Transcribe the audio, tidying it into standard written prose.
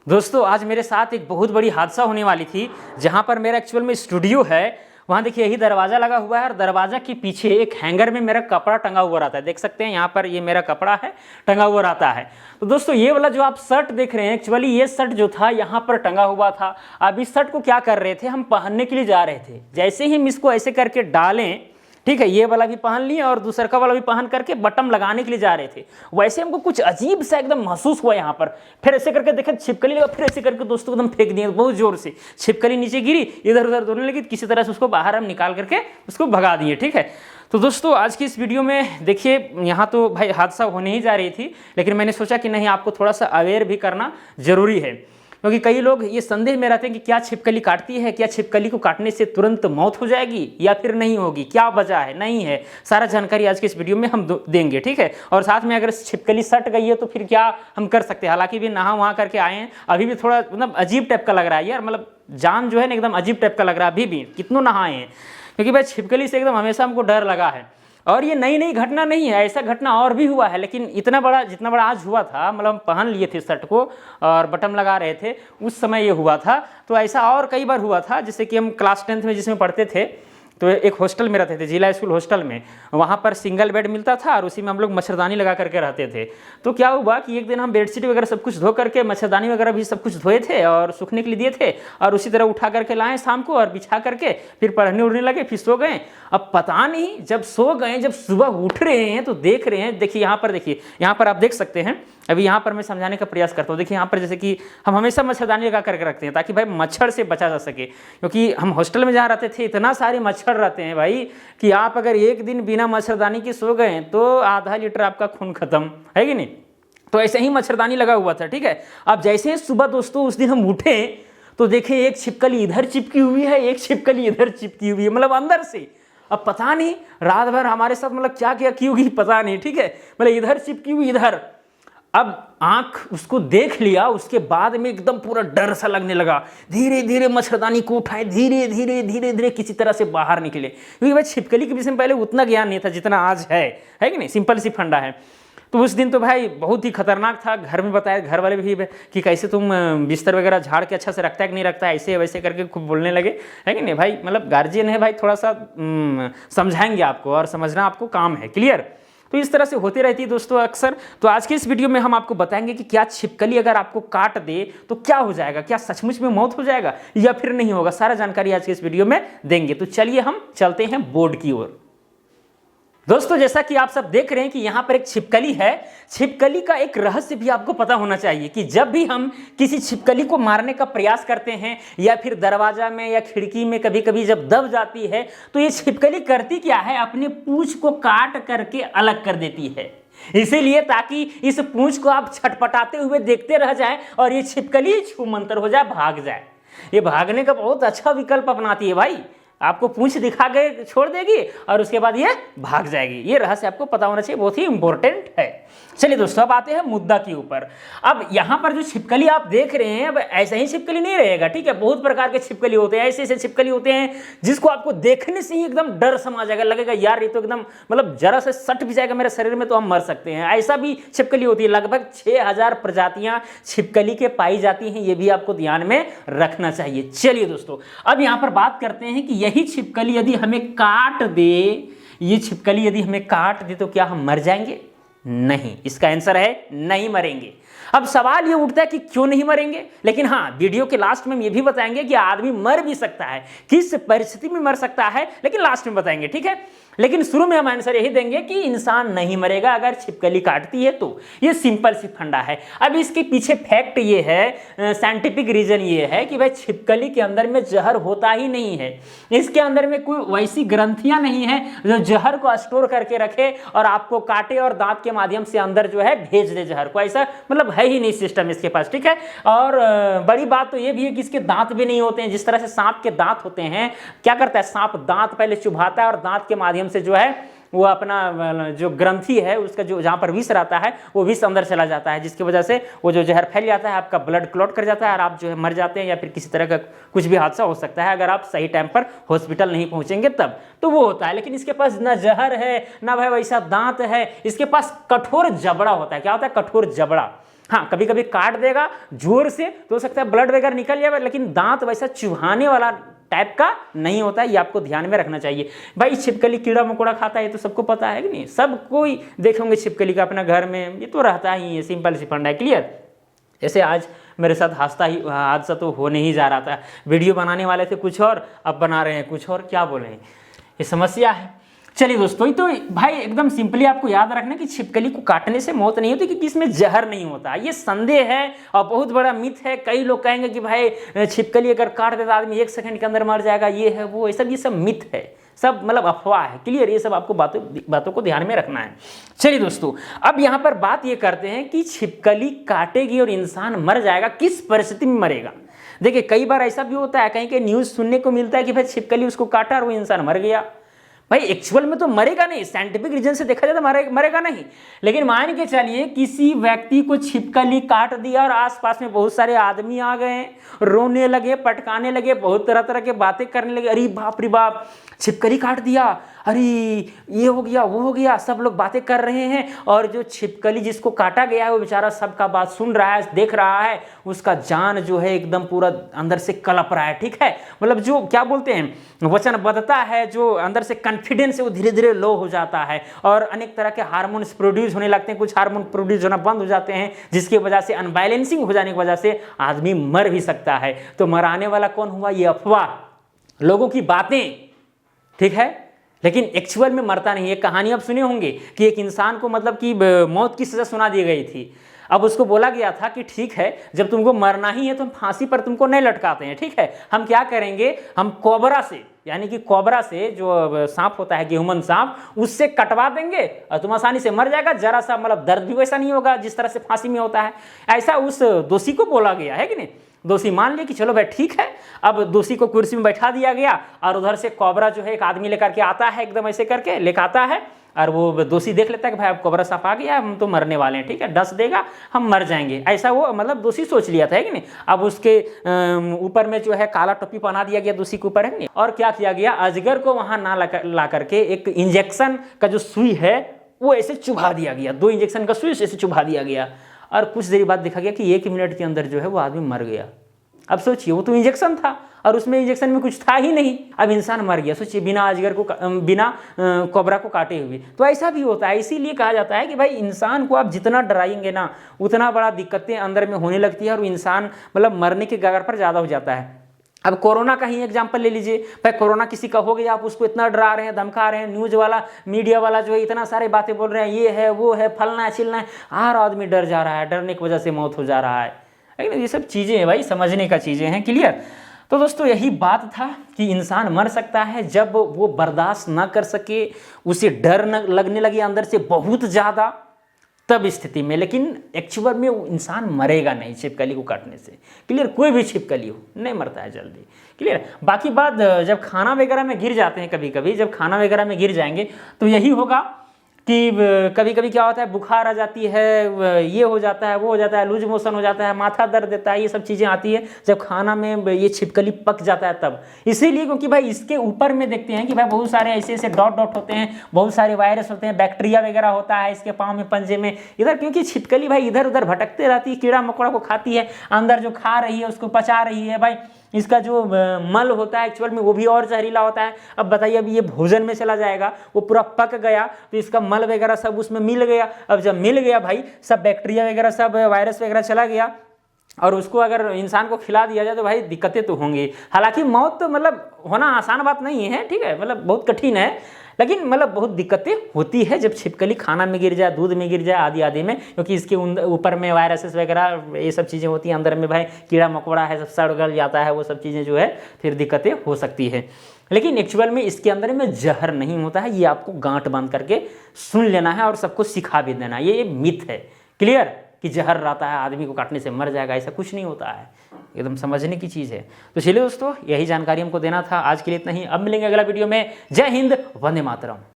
दोस्तों आज मेरे साथ एक बहुत बड़ी हादसा होने वाली थी। जहाँ पर मेरा एक्चुअल में स्टूडियो है, वहाँ देखिए यही दरवाज़ा लगा हुआ है और दरवाज़ा के पीछे एक हैंगर में मेरा कपड़ा टंगा हुआ रहता है। देख सकते हैं यहाँ पर ये मेरा कपड़ा है, टंगा हुआ रहता है। तो दोस्तों ये वाला जो आप शर्ट देख रहे हैं, एक्चुअली ये शर्ट जो था यहाँ पर टंगा हुआ था। अब इस शर्ट को क्या कर रहे थे, हम पहनने के लिए जा रहे थे। जैसे ही हम इसको ऐसे करके डालें, ठीक है, ये वाला भी पहन लिए और दूसरा का वाला भी पहन करके बटन लगाने के लिए जा रहे थे। वैसे हमको कुछ अजीब सा एकदम महसूस हुआ यहाँ पर। फिर ऐसे करके देखा छिपकली लगा, फिर ऐसे करके दोस्तों एकदम फेंक दिए बहुत जोर से। छिपकली नीचे गिरी, इधर उधर दोड़ने लगी, किसी तरह से उसको बाहर हम निकाल करके उसको भगा दिए। ठीक है, तो दोस्तों आज की इस वीडियो में देखिए, यहाँ तो भाई हादसा होने ही जा रही थी, लेकिन मैंने सोचा कि नहीं, आपको थोड़ा सा अवेयर भी करना जरूरी है। क्योंकि कई लोग ये संदेह में रहते हैं कि क्या छिपकली काटती है, क्या छिपकली को काटने से तुरंत मौत हो जाएगी या फिर नहीं होगी, क्या वजह है, नहीं है। सारा जानकारी आज के इस वीडियो में हम देंगे। ठीक है, और साथ में अगर छिपकली सट गई है तो फिर क्या हम कर सकते हैं। हालांकि भी नहा वहाँ करके आए हैं, अभी भी थोड़ा मतलब अजीब टाइप का लग रहा है यार, मतलब जान जो है ना एकदम अजीब टाइप का लग रहा है अभी भी, कितनों नहाए हैं। क्योंकि भाई छिपकली से एकदम हमेशा हमको डर लगा है। और ये नई नई घटना नहीं है, ऐसा घटना और भी हुआ है, लेकिन इतना बड़ा जितना बड़ा आज हुआ था, मतलब हम पहन लिए थे शर्ट को और बटन लगा रहे थे, उस समय ये हुआ था। तो ऐसा और कई बार हुआ था। जैसे कि हम क्लास 10th में जिसमें पढ़ते थे, तो एक हॉस्टल में रहते थे, जिला स्कूल हॉस्टल में। वहाँ पर सिंगल बेड मिलता था और उसी में हम लोग मच्छरदानी लगा करके रहते थे। तो क्या हुआ कि एक दिन हम बेडशीट वगैरह सब कुछ धो करके, मच्छरदानी वगैरह भी सब कुछ धोए थे और सूखने के लिए दिए थे, और उसी तरह उठा करके लाए शाम को और बिछा करके फिर पढ़ने उड़ने लगे, फिर सो गए। अब पता नहीं जब सो गए, जब सुबह उठ रहे हैं तो देख रहे हैं, देखिए यहाँ पर, देखिए यहाँ पर आप देख सकते हैं। अभी यहाँ पर मैं समझाने का प्रयास करता हूँ। देखिए यहाँ पर जैसे कि हम हमेशा मच्छरदानी लगा करके रखते हैं ताकि भाई मच्छर से बचा जा सके। क्योंकि हम हॉस्टल में जहाँ रहते थे इतना सारे मच्छर रहते हैं भाई कि आप अगर एक दिन बिना मच्छरदानी के सो गए तो आधा लीटर आपका खून खत्म है कि नहीं। तो ऐसे ही मच्छरदानी लगा हुआ था। ठीक है, अब जैसे ही सुबह दोस्तों उस दिन हम उठे तो देखे एक छिपकली इधर चिपकी हुई है, एक छिपकली इधर चिपकी हुई है, मतलब अंदर से। अब पता नहीं रात भर हमारे साथ मतलब क्या क्या की होगी पता नहीं। ठीक है, मतलब इधर चिपकी हुई इधर। अब आंख उसको देख लिया, उसके बाद में एकदम पूरा डर सा लगने लगा। धीरे धीरे मच्छरदानी को उठाए, धीरे धीरे धीरे धीरे किसी तरह से बाहर निकले। क्योंकि भाई छिपकली के विषय में पहले उतना ज्ञान नहीं था जितना आज है कि नहीं, सिंपल सी फंडा है। तो उस दिन तो भाई बहुत ही खतरनाक था। घर में बताया, घर वाले भी कि कैसे तुम बिस्तर वगैरह झाड़ के अच्छा से रखता है कि नहीं रखता है, ऐसे वैसे करके खूब बोलने लगे, है कि नहीं भाई। मतलब गार्जियन है भाई, थोड़ा सा समझाएंगे आपको और समझना आपको काम है। क्लियर। तो इस तरह से होती रहती है दोस्तों अक्सर। तो आज के इस वीडियो में हम आपको बताएंगे कि क्या छिपकली अगर आपको काट दे तो क्या हो जाएगा, क्या सचमुच में मौत हो जाएगा या फिर नहीं होगा। सारा जानकारी आज के इस वीडियो में देंगे। तो चलिए हम चलते हैं बोर्ड की ओर। दोस्तों जैसा कि आप सब देख रहे हैं कि यहाँ पर एक छिपकली है। छिपकली का एक रहस्य भी आपको पता होना चाहिए कि जब भी हम किसी छिपकली को मारने का प्रयास करते हैं या फिर दरवाजा में या खिड़की में कभी कभी जब दब जाती है, तो ये छिपकली करती क्या है, अपने पूंछ को काट करके अलग कर देती है। इसीलिए ताकि इस पूंछ को आप छटपटाते हुए देखते रह जाएं और ये छिपकली छूमंतर हो जाए, भाग जाए। ये भागने का बहुत अच्छा विकल्प अपनाती है भाई। आपको पूंछ दिखा के छोड़ देगी और उसके बाद ये भाग जाएगी। ये रहस्य आपको पता होना चाहिए, बहुत ही इंपॉर्टेंट है। चलिए दोस्तों अब आते हैं मुद्दा के ऊपर। अब यहाँ पर जो छिपकली आप देख रहे हैं, अब ऐसा ही छिपकली नहीं रहेगा। ठीक है, बहुत प्रकार के छिपकली होते हैं। ऐसे ऐसे छिपकली होते हैं जिसको आपको देखने से ही एकदम डर समा जाएगा, लगेगा यार ये तो एकदम मतलब जरा से सट भी जाएगा मेरे शरीर में तो हम मर सकते हैं। ऐसा भी छिपकली होती है। लगभग 6000 प्रजातियां छिपकली के पाई जाती हैं, ये भी आपको ध्यान में रखना चाहिए। चलिए दोस्तों अब यहाँ पर बात करते हैं कि यही छिपकली यदि हमें काट दे, ये छिपकली यदि हमें काट दे तो क्या हम मर जाएंगे? नहीं, इसका आंसर है नहीं मरेंगे। अब सवाल ये उठता है कि क्यों नहीं मरेंगे, लेकिन हाँ वीडियो के लास्ट में हम ये भी बताएंगे कि आदमी मर भी सकता है, किस परिस्थिति में मर सकता है, लेकिन लास्ट में बताएंगे। ठीक है, लेकिन शुरू में हम आंसर यही देंगे कि इंसान नहीं मरेगा अगर छिपकली काटती है तो। ये सिंपल सी फंडा है। अब इसके पीछे फैक्ट ये है, साइंटिफिक रीजन ये है कि भाई छिपकली के अंदर में जहर होता ही नहीं है। इसके अंदर में कोई वैसी ग्रंथियां नहीं है जो जहर को स्टोर करके रखे और आपको काटे और दांत के माध्यम से अंदर जो है भेज दे जहर को। ऐसा मतलब है ही नहीं सिस्टम इसके पास। ठीक है, और बड़ी बात तो ये भी है कि इसके दांत भी नहीं होते हैं। जिस तरह से सांप के दांत होते हैं, क्या करता है सांप, दांत पहले चुभाता है और दांत के माध्यम से जो है वो अपना जो ग्रंथि है उसका जो जहाँ पर विष रहता है वो विष अंदर चला जाता है, जिसकी वजह से वो जो जहर फैल जाता है, आपका ब्लड क्लॉट कर जाता है और आप जो है मर जाते हैं या फिर किसी तरह का कुछ भी हादसा हो सकता है अगर आप सही टाइम पर हॉस्पिटल नहीं पहुंचेंगे तब तो वो होता है। लेकिन इसके पास ना जहर है ना भाई वैसा दांत है, इसके पास कठोर जबड़ा होता है। क्या होता है? कठोर जबड़ा। हाँ, कभी कभी काट देगा जोर से तो हो सकता है ब्लड वगैरह निकल जाए, लेकिन दांत वैसा चुभाने वाला टाइप का नहीं होता है, ये आपको ध्यान में रखना चाहिए। भाई छिपकली कीड़ा मकोड़ा खाता है तो सबको पता है कि नहीं, सब कोई देखेंगे छिपकली का अपना घर में, ये तो रहता ही है, सिंपल सी फंडा है। क्लियर। जैसे आज मेरे साथ हादसा तो होने ही जा रहा था, वीडियो बनाने वाले थे कुछ और, अब बना रहे हैं कुछ और, क्या बोले, ये समस्या है। चलिए दोस्तों, तो भाई एकदम सिंपली आपको याद रखना कि छिपकली को काटने से मौत नहीं होती, क्योंकि इसमें जहर नहीं होता। ये संदेह है और बहुत बड़ा मिथ है। कई लोग कहेंगे कि भाई छिपकली अगर काट देता आदमी 1 सेकंड के अंदर मर जाएगा, ये है वो, ये सब मिथ है, सब मतलब अफवाह है। क्लियर। ये सब आपको बातों को ध्यान में रखना है। चलिए दोस्तों, अब यहाँ पर बात ये करते हैं कि छिपकली काटेगी और इंसान मर जाएगा, किस परिस्थिति में मरेगा। देखिए कई बार ऐसा भी होता है, कहीं कहीं न्यूज़ सुनने को मिलता है कि भाई छिपकली उसको काटा और वो इंसान मर गया। भाई एक्चुअल में तो मरेगा नहीं, साइंटिफिक रीजन से देखा जाए तो मरेगा नहीं, लेकिन मान के चलिए किसी व्यक्ति को छिपकली काट दिया और आसपास में बहुत सारे आदमी आ गए, रोने लगे, पटकाने लगे, बहुत तरह तरह के बातें करने लगे, अरे बाप रे बाप छिपकली काट दिया, अरे ये हो गया वो हो गया, सब लोग बातें कर रहे हैं। और जो छिपकली जिसको काटा गया है वो बेचारा सबका बात सुन रहा है, देख रहा है, उसका जान जो है एकदम पूरा अंदर से कलप रहा है। ठीक है, मतलब जो क्या बोलते हैं वचनबद्धता है, जो अंदर से कॉन्फिडेंस है वो धीरे धीरे लो हो जाता है और अनेक तरह के हार्मोन्स प्रोड्यूस होने लगते हैं, कुछ हार्मोन प्रोड्यूस होना बंद हो जाते हैं, जिसकी वजह से अनबैलेंसिंग हो जाने की वजह से आदमी मर भी सकता है। तो मराने वाला कौन हुआ, ये अफवाह, लोगों की बातें। ठीक है, लेकिन एक्चुअल में मरता नहीं। एक कहानी आप सुने होंगे कि एक इंसान को मतलब कि मौत की सजा सुना दी गई थी। अब उसको बोला गया था कि ठीक है, जब तुमको मरना ही है तो हम फांसी पर तुमको नहीं लटकाते हैं, ठीक है, हम क्या करेंगे, हम कोबरा से, यानी कि कोबरा से जो सांप होता है, ह्यूमन सांप, उससे कटवा देंगे और तुम आसानी से मर जाएगा, जरा सा मतलब दर्द भी वैसा नहीं होगा जिस तरह से फांसी में होता है। ऐसा उस दोषी को बोला गया है कि नहीं। दोषी मान लिया कि चलो भाई ठीक है, अब दोषी को कुर्सी में बैठा दिया गया और उधर से कोबरा जो है एक आदमी लेकर के आता है, एकदम ऐसे करके लेकर आता है और वो दोषी देख लेता है कि भाई अब कोबरा सांप आ गया, हम तो मरने वाले हैं, ठीक है, डस देगा, हम मर जाएंगे, ऐसा वो मतलब दोषी सोच लिया था, है कि नहीं। अब उसके ऊपर में जो है काला टोपी पहना दिया गया दोषी के ऊपर, है नहीं, और क्या किया गया, अजगर को वहां ना ला करके एक इंजेक्शन का जो सुई है वो ऐसे चुभा दिया गया, 2 इंजेक्शन का सुई ऐसे चुभा दिया गया और कुछ देर बाद देखा गया कि 1 मिनट के अंदर जो है वो आदमी मर गया। अब सोचिए, वो तो इंजेक्शन था और उसमें इंजेक्शन में कुछ था ही नहीं, अब इंसान मर गया। सोचिए, बिना अजगर को बिना कोबरा को काटे हुए। तो ऐसा भी होता है, इसीलिए कहा जाता है कि भाई इंसान को आप जितना डराएंगे ना उतना बड़ा दिक्कतें अंदर में होने लगती है और इंसान मतलब मरने के कगार पर ज़्यादा हो जाता है। अब कोरोना का ही एग्जाम्पल ले लीजिए, भाई कोरोना किसी का हो गया, आप उसको इतना डरा रहे हैं, धमका रहे हैं, न्यूज़ वाला, मीडिया वाला जो है इतना सारे बातें बोल रहे हैं, ये है वो है, फलना है चिलना है, हर आदमी डर जा रहा है, डरने की वजह से मौत हो जा रहा है। लेकिन ये सब चीज़ें हैं भाई, समझने का चीज़ें हैं। क्लियर। तो दोस्तों यही बात था कि इंसान मर सकता है जब वो बर्दाश्त ना कर सके, उसे डर न लगने लगे अंदर से बहुत ज़्यादा, तब स्थिति में। लेकिन एक्चुअल में वो इंसान मरेगा नहीं छिपकली को काटने से। क्लियर। कोई भी छिपकली हो नहीं मरता है जल्दी। क्लियर। बाकी बात, जब खाना वगैरह में गिर जाते हैं, कभी कभी जब खाना वगैरह में गिर जाएंगे तो यही होगा कि कभी कभी क्या होता है, बुखार आ जाती है, ये हो जाता है, वो हो जाता है, लूज मोशन हो जाता है, माथा दर्द देता है, ये सब चीज़ें आती है जब खाना में ये छिपकली पक जाता है तब। इसीलिए क्योंकि भाई इसके ऊपर में देखते हैं कि भाई बहुत सारे ऐसे ऐसे डॉट डॉट होते हैं, बहुत सारे वायरस होते हैं, बैक्टीरिया वगैरह होता है इसके पाँव में, पंजे में, इधर, क्योंकि छिपकली भाई इधर उधर भटकते रहती है, कीड़ा मकोड़ा को खाती है, अंदर जो खा रही है उसको पचा रही है। भाई इसका जो मल होता है एक्चुअल में वो भी और जहरीला होता है। अब बताइए, अब ये भोजन में चला जाएगा, वो पूरा पक गया तो इसका मल वगैरह सब उसमें मिल गया। अब जब मिल गया भाई, सब बैक्टीरिया वगैरह सब वायरस वगैरह चला गया और उसको अगर इंसान को खिला दिया जाए तो भाई दिक्कतें तो होंगी। हालांकि मौत तो मतलब होना आसान बात नहीं है, ठीक है, मतलब बहुत कठिन है, लेकिन मतलब बहुत दिक्कतें होती है जब छिपकली खाना में गिर जाए, दूध में गिर जाए, आदि आदि में, क्योंकि इसके ऊपर में वायरसेस वगैरह ये सब चीज़ें होती हैं, अंदर में भाई कीड़ा मकोड़ा है, सब सड़ गल जाता है, वो सब चीज़ें जो है फिर दिक्कतें हो सकती है। लेकिन एक्चुअल में इसके अंदर में जहर नहीं होता है, ये आपको गांठ बांध करके सुन लेना है और सबको सिखा भी देना है। ये मिथ है। क्लियर, कि जहर रहता है, आदमी को काटने से मर जाएगा, ऐसा कुछ नहीं होता है, एकदम समझने की चीज़ है। तो चलिए दोस्तों, यही जानकारी हमको देना था, आज के लिए इतना ही। अब मिलेंगे अगला वीडियो में। जय हिंद, वंदे मातरम।